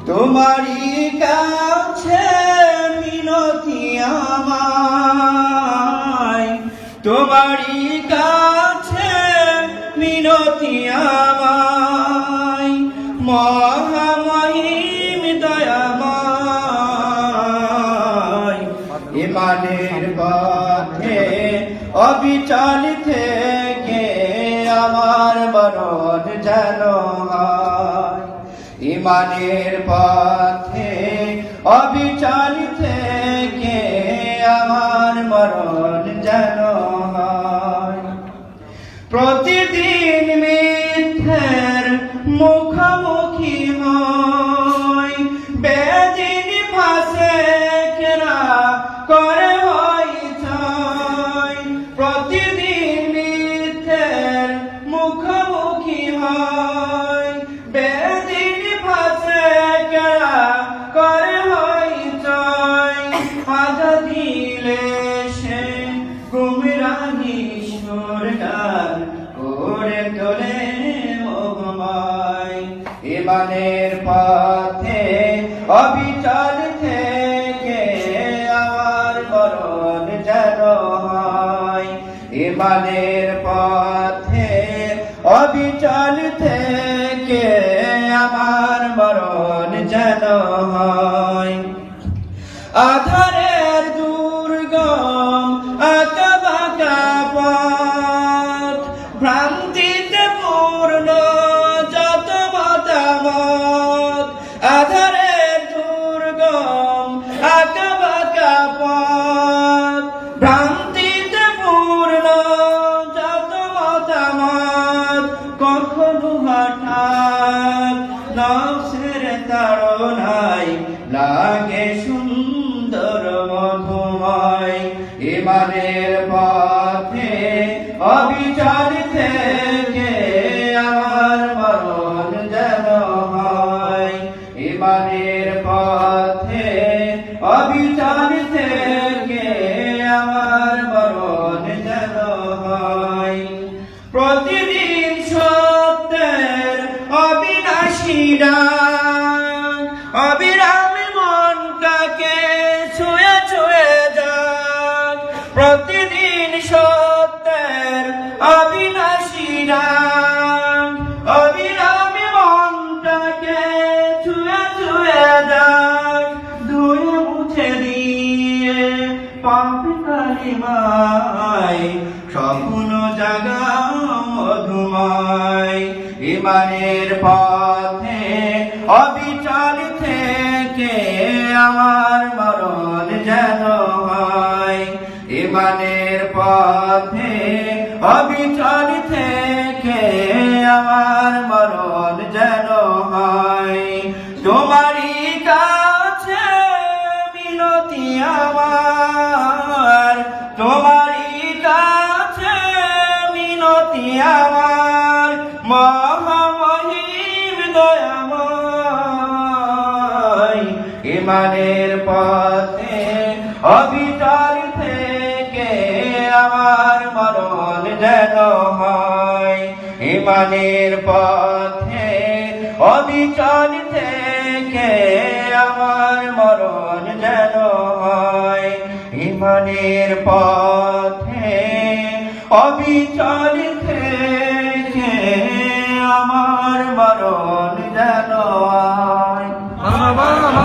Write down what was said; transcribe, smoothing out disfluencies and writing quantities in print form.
তোমারই কাছে মিনতি আমায়, তোমারই কাছে মিনতি আমায়, মহামহিম দয়াময়। ইমানের পথে অবিচল থেকে আমার মরণ যেন হয়, ইমানের পথে অবিচল থেকে আমার মরণ যেন হয়। প্রতিদিন মিথ্যের মুখোমুখি হই, বেদিন ফাসেকরা করে হইচই। প্রতিদিন মিথ্যের মুখোমুখি হই, বেদিন ফাসেকরা করে হইচই। বাধা দিলে সে গুমরাহি সুরগান করে তোলে মোহময়। ইমানের পথে অবিচল থেকে আমার মরণ যেন হয়, ইমানের পথে অবিচল থেকে আমার মরণ যেন হয়। আধারের দুর্গম আঁকাবাঁকা পথ, ভ্রান্তিতে পূর্ণ যত মতামত। আধারের দুর্গম আঁকাবাঁকা পথ, ভ্রান্তিতে পূর্ণ যত মতামত। কখনো হঠাৎ নফসের তাড়নায় লাগে সুন্দর মধুময়। ইমানের পথে অবিচল থেকে আমার মরণ যেন হয়, ইমানের পথে অবিচল থেকে আমার মরণ যেন হয়। প্রতিদিন সত্যের অবিনাশী ডাক অবিরাম মনটাকে ছুঁয়ে ছুঁয়ে যাক। প্রতিদিন সত্যের অবিনাশী ডাক অবিরাম মনটাকে ছুঁয়ে ছুঁয়ে যাক। ধুয়ে মুছে দিয়ে পাপ কালিমায় স্বপ্ন জাগাও মধুময়। ইমানের পথে অবিচল থেকে আমার মরণ যেন হয়, ইমানের পথে অবিচল থেকে আমার মরণ যেন হয়। তোমারই কাছে মিনতি আমার, তোমারই কাছে মিনতি আমার, মহামহিম দয়াময়। ইমানের পথে অবিচল থেকে আমার মরণ যেন হয়, ইমানের পথে অবিচল থেকে আমার মরণ যেন হয়, ইমানের পথে অবিচল থেকে আমার মরণ যেন